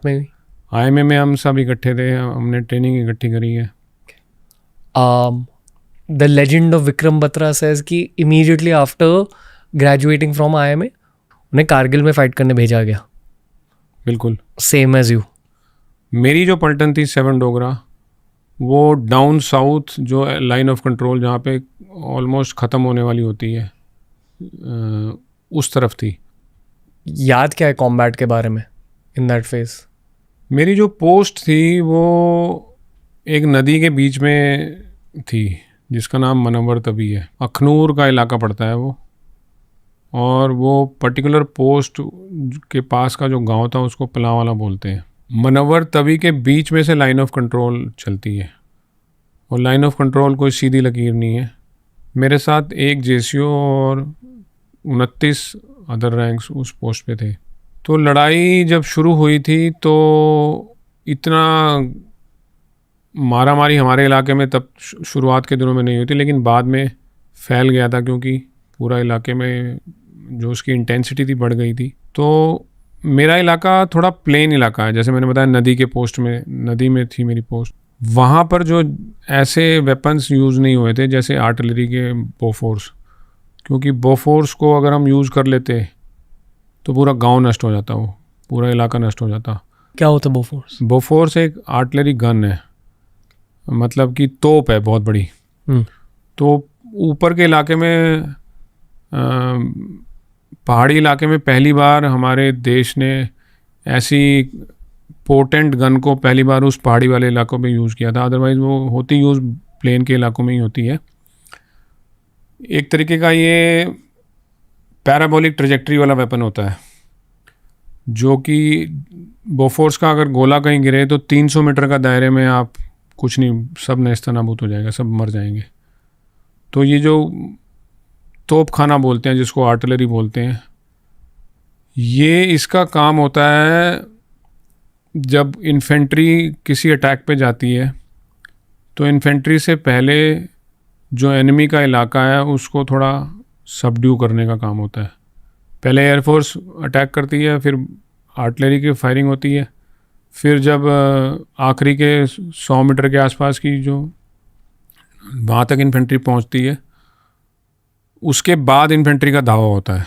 में हुई? IMA में हम सब इकट्ठे थे, हमने ट्रेनिंग इकट्ठी करी है। The legend of Vikram Batra says कि immediately after graduating from IMA उन्हें कारगिल में फाइट करने भेजा गया। बिल्कुल सेम एज यू। मेरी जो पलटन थी 7 डोगरा, वो डाउन साउथ जो लाइन ऑफ कंट्रोल जहाँ पे ऑलमोस्ट ख़त्म होने वाली होती है, उस तरफ थी। याद क्या है कॉम्बैट के बारे में इन दैट फेज? मेरी जो पोस्ट थी वो एक नदी के बीच में थी जिसका नाम मनवर तवी है। अखनूर का इलाका पड़ता है वो, और वो पर्टिकुलर पोस्ट के पास का जो गांव था उसको पलावाला बोलते हैं। मनवर तवी के बीच में से लाइन ऑफ कंट्रोल चलती है, और लाइन ऑफ कंट्रोल कोई सीधी लकीर नहीं है। मेरे साथ एक JCO और 29 अदर रैंक्स उस पोस्ट पे थे। तो लड़ाई जब शुरू हुई थी तो इतना मारा मारी हमारे इलाके में तब शुरुआत के दिनों में नहीं हुई थी, लेकिन बाद में फैल गया था क्योंकि पूरा इलाके में जो उसकी इंटेंसिटी थी बढ़ गई थी। तो मेरा इलाका थोड़ा प्लेन इलाका है, जैसे मैंने बताया नदी के पोस्ट में, नदी में थी मेरी पोस्ट। वहाँ पर जो ऐसे वेपन्स यूज़ नहीं हुए थे जैसे आर्टिलरी के बोफोर्स, क्योंकि बोफोर्स को अगर हम यूज़ कर लेते तो पूरा गांव नष्ट हो जाता, वो पूरा इलाका नष्ट हो जाता। क्या होता बोफोर्स? बोफोर्स एक आर्टिलरी गन है, मतलब कि तोप है बहुत बड़ी। तो ऊपर के इलाके में, पहाड़ी इलाके में पहली बार हमारे देश ने ऐसी पोटेंट गन को पहली बार उस पहाड़ी वाले इलाकों में यूज़ किया था। अदरवाइज़ वो होती यूज़ प्लेन के इलाकों में ही होती है। एक तरीके का ये पैराबोलिक ट्रेजेक्ट्री वाला वेपन होता है, जो कि बोफोर्स का अगर गोला कहीं गिरे तो 300 मीटर का दायरे में आप कुछ नहीं, सब नेस्तनाबूत हो जाएगा, सब मर जाएंगे। तो ये जो तोप खाना बोलते हैं, जिसको आर्टिलरी बोलते हैं, ये इसका काम होता है जब इन्फेंट्री किसी अटैक पे जाती है तो इन्फेंट्री से पहले जो एनिमी का इलाका है उसको थोड़ा सबड्यू करने का काम होता है। पहले एयरफोर्स अटैक करती है, फिर आर्टिलरी की फायरिंग होती है, फिर जब आखिरी के 100 मीटर के आसपास की जो वहाँ तक इन्फेंट्री पहुँचती है, उसके बाद इन्फेंट्री का धावा होता है।